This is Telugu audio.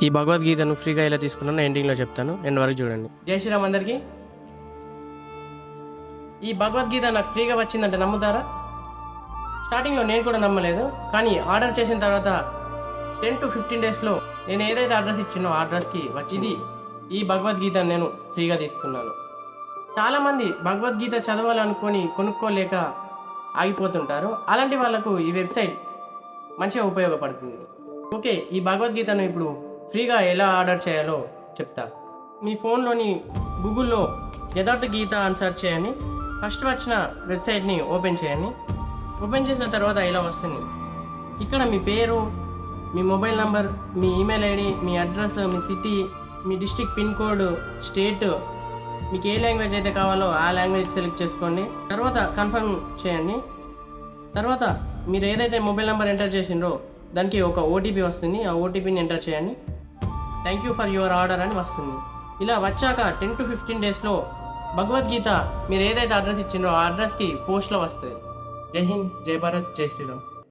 ఈ భగవద్గీతను ఫ్రీగా ఎలా తీసుకున్నానో ఎండింగ్లో చెప్తాను, ఎండ్ వరకు చూడండి. జై శ్రీరామ్ అందరికీ. ఈ భగవద్గీత నాకు ఫ్రీగా వచ్చిందంటే నమ్ముతారా? స్టార్టింగ్లో నేను కూడా నమ్మలేదు, కానీ ఆర్డర్ చేసిన తర్వాత 10 to 15 డేస్లో నేను ఏదైతే అడ్రస్ ఇచ్చినో ఆ అడ్రస్కి వచ్చింది. ఈ భగవద్గీత నేను ఫ్రీగా తీసుకున్నాను. చాలామంది భగవద్గీత చదవాలనుకొని కొనుక్కోలేక ఆగిపోతుంటారు. అలాంటి వాళ్ళకు ఈ వెబ్సైట్ మంచిగా ఉపయోగపడుతుంది. ఓకే, ఈ భగవద్గీతను ఇప్పుడు ఫ్రీగా ఎలా ఆర్డర్ చేయాలో చెప్తా. మీ ఫోన్లోని గూగుల్లో యథార్థ గీత అని సెర్చ్ చేయండి. ఫస్ట్ వచ్చిన వెబ్సైట్ని ఓపెన్ చేయండి. ఓపెన్ చేసిన తర్వాత ఇలా వస్తుంది. ఇక్కడ మీ పేరు, మీ మొబైల్ నంబర్, మీ ఈమెయిల్ ఐడి, మీ అడ్రస్, మీ సిటీ, మీ డిస్ట్రిక్ట్ పిన్ కోడ్, స్టేట్, మీకు ఏ లాంగ్వేజ్ అయితే కావాలో ఆ లాంగ్వేజ్ సెలెక్ట్ చేసుకోండి. తర్వాత కన్ఫర్మ్ చేయండి. తర్వాత మీరు ఏదైతే మొబైల్ నెంబర్ ఎంటర్ చేసిండ్రో దానికి ఒక ఓటీపీ వస్తుంది. ఆ ఓటీపీని ఎంటర్ చేయండి. Thank you for your order అని వస్తుంది. ఇలా వచ్చాక 10 to 15 డేస్లో భగవద్గీత మీరు ఏదైతే అడ్రస్ ఇచ్చిండ్రో ఆ అడ్రస్కి పోస్ట్లో వస్తుంది. జై హింద్, జై భారత్, జై శ్రీరామ్.